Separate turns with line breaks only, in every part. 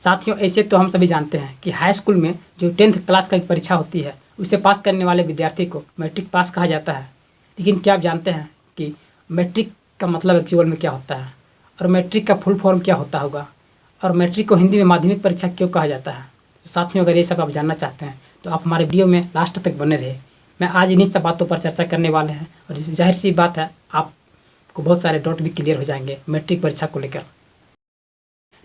साथियों, ऐसे तो हम सभी जानते हैं कि हाई स्कूल में जो 10th क्लास का परीक्षा होती है उसे पास करने वाले विद्यार्थी को मैट्रिक पास कहा जाता है। लेकिन क्या आप जानते हैं कि मैट्रिक का मतलब एक्चुअल में क्या होता है, और मैट्रिक का फुल फॉर्म क्या होता होगा, और मैट्रिक को हिंदी में माध्यमिक परीक्षा क्यों कहा जाता है? तो साथियों, अगर ये सब आप जानना चाहते हैं तो आप हमारे वीडियो में लास्ट तक बने रहे। मैं आज इन्हीं सब बातों पर चर्चा करने वाले हैं, और जाहिर सी बात है आपको बहुत सारे डाउट भी क्लियर हो जाएंगे मैट्रिक परीक्षा को लेकर।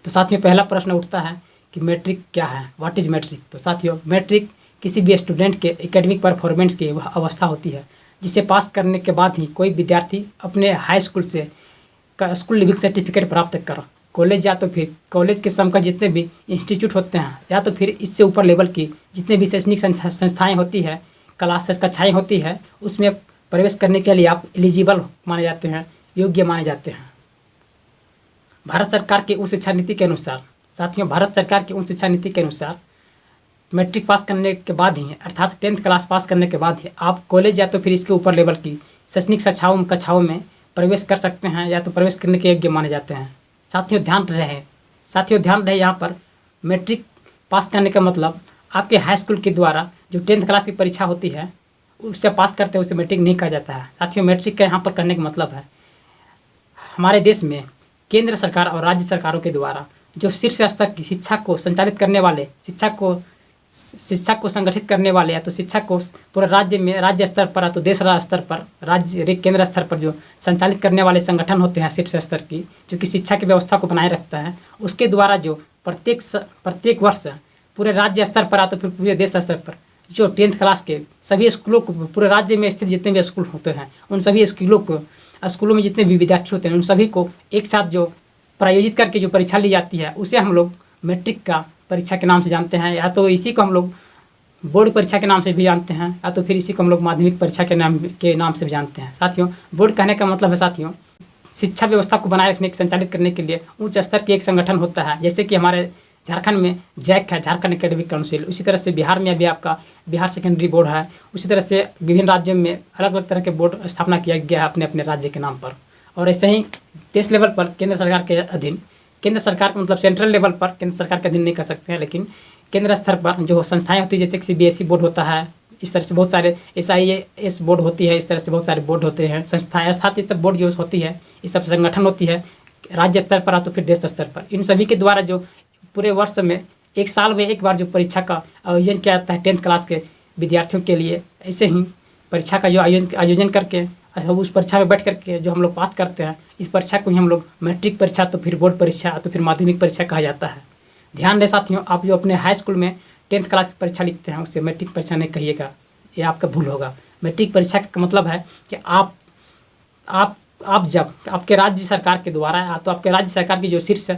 तो साथियों, पहला प्रश्न उठता है कि मैट्रिक क्या है, व्हाट इज़ मैट्रिक। तो साथियों, मैट्रिक किसी भी स्टूडेंट के एकेडमिक परफॉर्मेंस की वह अवस्था होती है जिसे पास करने के बाद ही कोई विद्यार्थी अपने हाई स्कूल से का स्कूल लिविंग सर्टिफिकेट प्राप्त कर कॉलेज या तो फिर कॉलेज के समकक्ष जितने भी इंस्टीट्यूट होते हैं या तो फिर इससे ऊपर लेवल की जितने भी शैक्षणिक संस्थाएँ होती है, क्लासेस कक्षाएँ होती है, उसमें प्रवेश करने के लिए आप एलिजिबल माने जाते हैं, योग्य माने जाते हैं। भारत सरकार की उच्च शिक्षा नीति के अनुसार साथियों, भारत सरकार की उच्च शिक्षा नीति के अनुसार मैट्रिक पास करने के बाद ही, अर्थात 10th क्लास पास करने के बाद ही आप कॉलेज या तो फिर इसके ऊपर लेवल की शैक्षणिक कक्षाओं में प्रवेश कर सकते हैं या तो प्रवेश करने के योग्य माने जाते हैं। साथियों ध्यान रहे यहाँ पर मैट्रिक पास करने का मतलब आपके हाई स्कूल के द्वारा जो 10th क्लास की परीक्षा होती है उससे पास करते हैं उसे मैट्रिक नहीं कहा जाता है। साथियों, मैट्रिक का यहाँ पर करने का मतलब है हमारे देश में केंद्र सरकार और राज्य सरकारों के द्वारा जो शीर्ष स्तर की शिक्षा को संचालित करने वाले, शिक्षा को संगठित करने वाले, या तो शिक्षा को पूरे राज्य में राज्य स्तर पर या तो देश स्तर पर राज्य केंद्र स्तर पर जो संचालित करने वाले संगठन होते हैं शीर्ष स्तर की, जो कि शिक्षा की व्यवस्था को बनाए रखता है, उसके द्वारा जो प्रत्येक वर्ष पूरे राज्य स्तर पर या तो फिर पूरे देश स्तर पर जो 10th क्लास के सभी स्कूलों को, पूरे राज्य में स्थित जितने भी स्कूल होते हैं उन सभी स्कूलों में जितने भी विद्यार्थी होते हैं उन सभी को एक साथ जो प्रायोजित करके जो परीक्षा ली जाती है उसे हम लोग मैट्रिक का परीक्षा के नाम से जानते हैं, या तो इसी को हम लोग बोर्ड परीक्षा के नाम से भी जानते हैं, या तो फिर इसी को हम लोग माध्यमिक परीक्षा के नाम से भी जानते हैं। साथियों, बोर्ड कहने का मतलब है साथियों शिक्षा व्यवस्था को बनाए रखने, संचालित करने के लिए उच्च स्तर की एक संगठन होता है। जैसे कि हमारे झारखंड में जैक है, झारखंड एकेडमिक काउंसिल। उसी तरह से बिहार में अभी आपका बिहार सेकेंडरी बोर्ड है। उसी तरह से विभिन्न राज्यों में अलग अलग तरह के बोर्ड स्थापना किया गया है अपने अपने राज्य के नाम पर। और ऐसे ही देश लेवल पर केंद्र सरकार के अधीन, केंद्र सरकार का मतलब सेंट्रल लेवल पर केंद्र सरकार के अधीन नहीं कर सकते हैं, लेकिन केंद्र स्तर पर जो संस्थाएं होती है, जैसे कि CBSE बोर्ड होता है, इस तरह से बहुत सारे SIAS बोर्ड होती है, इस तरह से बहुत सारे बोर्ड होते हैं, संस्थाएं, अर्थात ये सब बोर्ड जो होती है, ये सब संगठन होती है राज्य स्तर पर या तो फिर देश स्तर पर। इन सभी के द्वारा जो पूरे वर्ष में एक साल में एक बार जो परीक्षा का आयोजन किया जाता है 10th क्लास के विद्यार्थियों के लिए, ऐसे ही परीक्षा का जो आयोजन करके उस परीक्षा में बैठ करके जो हम लोग पास करते हैं, इस परीक्षा को ही हम लोग मैट्रिक परीक्षा तो फिर बोर्ड परीक्षा तो फिर माध्यमिक परीक्षा कहा जाता है। ध्यान दें साथियों, आप जो अपने हाई स्कूल में 10th क्लास की परीक्षा लिखते हैं उसे मैट्रिक परीक्षा नहीं कहिएगा, ये आपका भूल होगा। मैट्रिक परीक्षा का मतलब है कि आप जब आपके राज्य सरकार के द्वारा, तो आपके राज्य सरकार की जो शीर्ष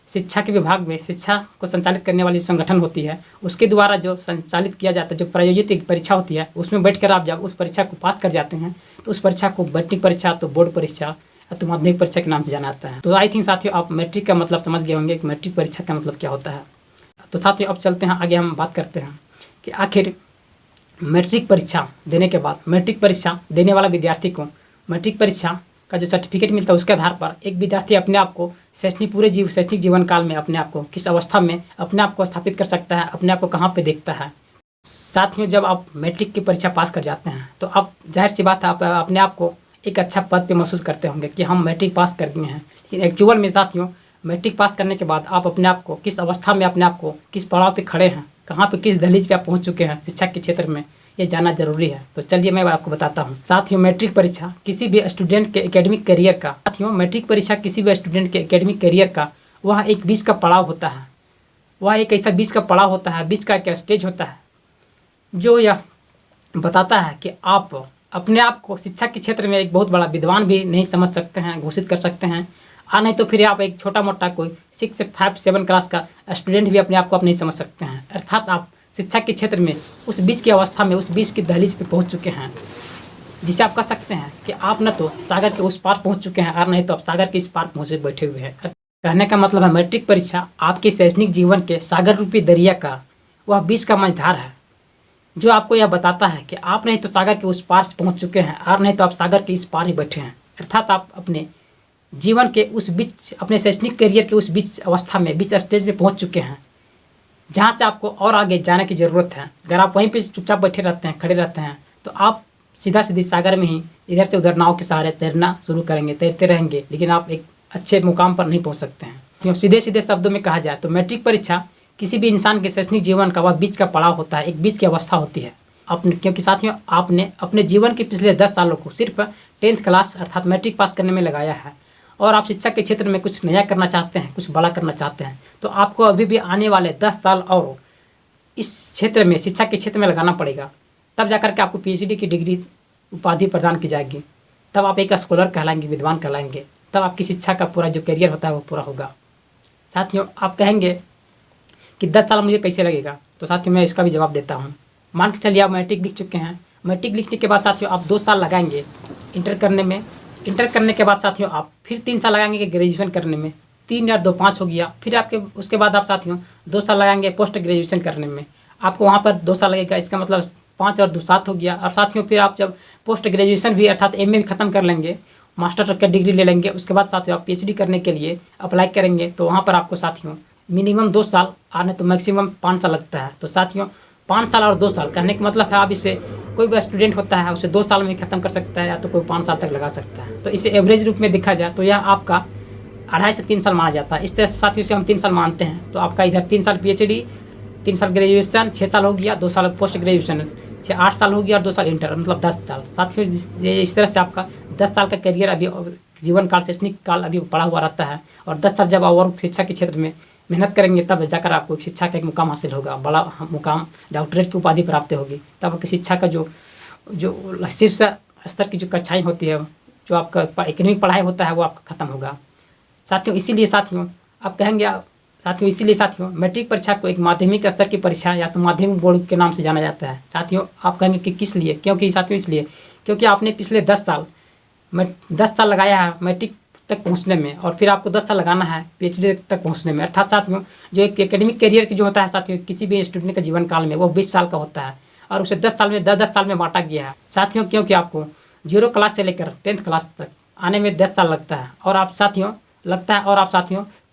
शिक्षा के विभाग में शिक्षा को संचालित करने वाली संगठन होती है उसके द्वारा जो संचालित किया जाता है, जो प्रायोजित एक परीक्षा होती है, उसमें बैठकर आप जब उस परीक्षा को पास कर जाते हैं तो उस परीक्षा को मैट्रिक परीक्षा तो बोर्ड परीक्षा या तो माध्यमिक परीक्षा के नाम से जाना जाता है। तो आई थिंक साथियों आप मैट्रिक का मतलब समझ गए होंगे कि मैट्रिक परीक्षा का मतलब क्या होता है। तो साथियों अब चलते हैं आगे, हम बात करते हैं कि आखिर मैट्रिक परीक्षा देने के बाद, मैट्रिक परीक्षा देने वाला विद्यार्थी को मैट्रिक परीक्षा का जो सर्टिफिकेट मिलता है उसके आधार पर एक विद्यार्थी अपने आप को शैक्षणिक जीवन काल में अपने आप को किस अवस्था में अपने आप को स्थापित कर सकता है, अपने आप को कहाँ पे देखता है। साथियों, जब आप मैट्रिक की परीक्षा पास कर जाते हैं तो आप जाहिर सी बात है आप अपने आप को एक अच्छा पद पे महसूस करते होंगे कि हम मैट्रिक पास कर दिए हैं। लेकिन एक्चुअल में साथियों मैट्रिक पास करने के बाद आप अपने आप को किस अवस्था में, अपने आप को किस पड़ाव पे खड़े हैं, कहाँ पे किस दहलीज पे आप पहुँच चुके हैं शिक्षा के क्षेत्र में, ये जानना जरूरी है। तो चलिए मैं आपको बताता हूँ। साथियों, मैट्रिक परीक्षा किसी भी स्टूडेंट के एकेडमिक करियर का वह एक बीच का पड़ाव होता है। वह एक ऐसा बीच का पड़ाव होता है, बीच का एक स्टेज होता है जो यह बताता है कि आप अपने आप को शिक्षा के क्षेत्र में एक बहुत बड़ा विद्वान भी नहीं समझ सकते हैं, घोषित कर सकते हैं, और नहीं तो फिर आप एक छोटा मोटा कोई 6 से 5 7 क्लास का स्टूडेंट भी अपने आप को आप नहीं समझ सकते हैं। अर्थात आप शिक्षा के क्षेत्र में उस बीच की अवस्था में, उस बीच की दहलीज पे पहुंच चुके हैं, जिसे आप कह सकते हैं कि आप न तो सागर के उस पार पहुंच चुके हैं और नहीं तो आप सागर के इस पार पहुंचे बैठे हुए हैं। कहने का मतलब है मैट्रिक परीक्षा आपके शैक्षणिक जीवन के सागर रूपी दरिया का वह बीच का मझधार है जो आपको यह बताता है कि आप नहीं तो सागर के उस पार पहुँच चुके हैं और नहीं तो आप सागर के इस पार ही बैठे हैं। अर्थात आप अपने जीवन के उस बीच, अपने शैक्षणिक करियर के उस बीच अवस्था में, बीच स्टेज में पहुँच चुके हैं जहाँ से आपको और आगे जाने की ज़रूरत है। अगर आप वहीं पे चुपचाप बैठे रहते हैं, खड़े रहते हैं, तो आप सीधा सीधी सागर में ही इधर से उधर नाव के सहारे तैरना शुरू करेंगे, तैरते रहेंगे, लेकिन आप एक अच्छे मुकाम पर नहीं पहुँच सकते हैं। तो सीधे सीधे शब्दों में कहा जाए तो मैट्रिक परीक्षा किसी भी इंसान के शैक्षणिक जीवन का वह बीच का पड़ाव होता है, एक बीच की अवस्था होती है। अपने क्योंकि साथियों आपने अपने जीवन के पिछले 10 सालों को सिर्फ 10th क्लास अर्थात मैट्रिक पास करने में लगाया है और आप शिक्षा के क्षेत्र में कुछ नया करना चाहते हैं, कुछ बड़ा करना चाहते हैं, तो आपको अभी भी आने वाले 10 साल और इस क्षेत्र में, शिक्षा के क्षेत्र में लगाना पड़ेगा। तब जाकर के आपको PhD की डिग्री उपाधि प्रदान की जाएगी। तब आप एक स्कॉलर कहलाएंगे, विद्वान कहलाएंगे। तब आपकी शिक्षा का पूरा जो करियर होता है वो पूरा होगा। साथियों आप कहेंगे कि 10 साल मुझे कैसे लगेगा, तो साथियों मैं इसका भी जवाब देता हूँ। मान के चलिए आप मैट्रिक लिख चुके हैं। मैट्रिक लिखने के बाद साथियों आप 2 साल लगाएंगे इंटर करने में। इंटर करने के बाद साथियों आप फिर 3 साल लगाएंगे कि ग्रेजुएशन करने में। 3 या 2 5 हो गया। फिर आपके उसके बाद आप साथियों 2 साल लगाएंगे पोस्ट ग्रेजुएशन करने में। आपको वहाँ पर 2 साल लगेगा, इसका मतलब 5 और 2 7 हो गया। और साथियों फिर आप जब पोस्ट ग्रेजुएशन भी अर्थात MA भी ख़त्म कर लेंगे, मास्टर का डिग्री ले लेंगे, उसके बाद साथियों आप PhD करने के लिए अप्लाई करेंगे, तो वहाँ पर आपको साथियों मिनिमम 2 साल आने तो मैक्सिमम 5 साल लगता है। तो साथियों 5 साल और 2 साल कहने का मतलब है आप इसे, कोई भी स्टूडेंट होता है उसे 2 साल में ख़त्म कर सकता है या तो कोई 5 साल तक लगा सकता है। तो इसे एवरेज रूप में देखा जाए तो यह आपका 2.5 से 3 साल माना जाता है। इस तरह से साथियों से हम 3 साल मानते हैं। तो आपका इधर 3 साल PhD, 3 साल ग्रेजुएशन, 6 साल हो गया, 2 साल पोस्ट ग्रेजुएशन, 8 साल हो गया और 2 साल इंटर, मतलब 10 साल। साथियों इस तरह से आपका 10 साल का करियर अभी जीवन काल, शैक्षणिक काल अभी पड़ा हुआ रहता है। और 10 साल जब और शिक्षा के क्षेत्र में मेहनत करेंगे तब जाकर आपको शिक्षा का एक मुकाम हासिल होगा, बड़ा मुकाम, डॉक्टरेट की उपाधि प्राप्त होगी। तब आपकी शिक्षा का जो शीर्ष स्तर की जो कक्षाएँ होती है, जो आपका एकेडमिक पढ़ाई होता है वो आपका ख़त्म होगा। साथियों इसीलिए साथियों आप कहेंगे इसीलिए साथियों मैट्रिक परीक्षा को एक माध्यमिक स्तर की परीक्षा या तो माध्यमिक बोर्ड के नाम से जाना जाता है। साथियों आप कहेंगे कि किस लिए? क्योंकि साथियों इसलिए क्योंकि आपने पिछले 10 साल लगाया है मैट्रिक तक पहुंचने में, और फिर आपको 10 साल लगाना है PhD तक पहुंचने में। अर्थात साथियों जो एक एकेडमिक करियर की जो होता है साथियों किसी भी स्टूडेंट का जीवन काल में वो 20 साल का होता है और उसे 10 साल में 10 साल में बांटा गया है साथियों। क्योंकि आपको 0 क्लास से लेकर 10th क्लास तक आने में 10 साल लगता है और आप साथियों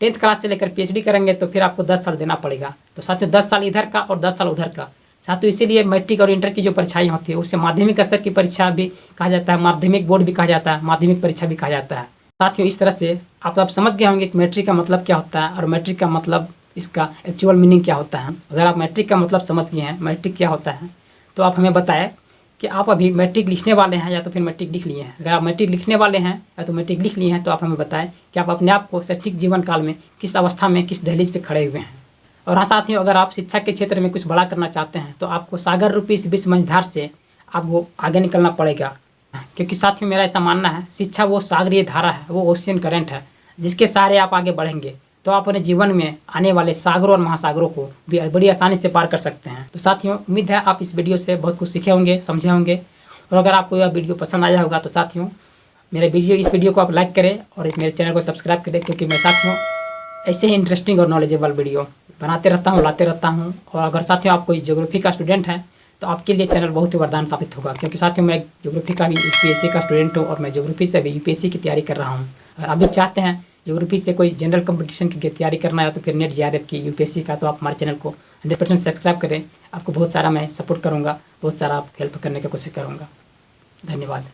10th क्लास से लेकर PhD करेंगे तो फिर आपको 10 साल देना पड़ेगा। तो साथियों 10 साल इधर का और 10 साल उधर का। साथियों इसीलिए मैट्रिक और इंटर की जो परीक्षाएं होती है उसे माध्यमिक स्तर की परीक्षा भी कहा जाता है, माध्यमिक बोर्ड भी कहा जाता है, माध्यमिक परीक्षा भी कहा जाता है। साथियों इस तरह से आप समझ गए होंगे कि मैट्रिक का मतलब क्या होता है और मैट्रिक का मतलब इसका एक्चुअल मीनिंग क्या होता है। अगर आप मैट्रिक का मतलब समझ गए हैं, मैट्रिक क्या होता है, तो आप हमें बताएं कि आप अभी मैट्रिक लिखने वाले हैं या तो फिर मैट्रिक लिख लिए हैं। अगर आप मैट्रिक लिखने वाले हैं या तो मैट्रिक लिख लिए हैं तो आप हमें बताएं कि आप अपने आप को शैक्षिक जीवन काल में किस अवस्था में, किस दहलीज पे खड़े हुए हैं। और हाँ साथियों अगर आप शिक्षा के क्षेत्र में कुछ बड़ा करना चाहते हैं तो आपको सागर रूपी इस विश्व मंझधार से आपको आगे निकलना पड़ेगा। क्योंकि साथियों मेरा ऐसा मानना है शिक्षा वो सागरीय धारा है, वो ओशियन करंट है, जिसके सहारे आप आगे बढ़ेंगे तो आप अपने जीवन में आने वाले सागरों और महासागरों को भी बड़ी आसानी से पार कर सकते हैं। तो साथियों उम्मीद है आप इस वीडियो से बहुत कुछ सीखे होंगे, समझे होंगे। और अगर आपको यह वीडियो पसंद आया होगा तो साथियों इस वीडियो को आप लाइक करें और मेरे चैनल को सब्सक्राइब करें, क्योंकि मैं साथियों ऐसे ही इंटरेस्टिंग और नॉलेजेबल वीडियो बनाते रहता हूँ, लाते रहता हूँ। और अगर साथियों आप कोई ज्योग्राफी का स्टूडेंट हैं तो आपके लिए चैनल बहुत ही वरदान साबित होगा, क्योंकि साथियों मैं ज्योग्राफी का भी UPSC का स्टूडेंट हूँ और मैं ज्योग्राफी से अभी UPSC की तैयारी कर रहा हूँ। अगर आप भी चाहते हैं ज्योग्राफी से कोई जनरल कंपटीशन की तैयारी करना है तो फिर नेट JRF की UPSC का, तो आप हमारे चैनल को 100% सब्सक्राइब करें। आपको बहुत सारा मैं सपोर्ट करूँगा, बहुत सारा आप हेल्प करने की कोशिश करूँगा। धन्यवाद।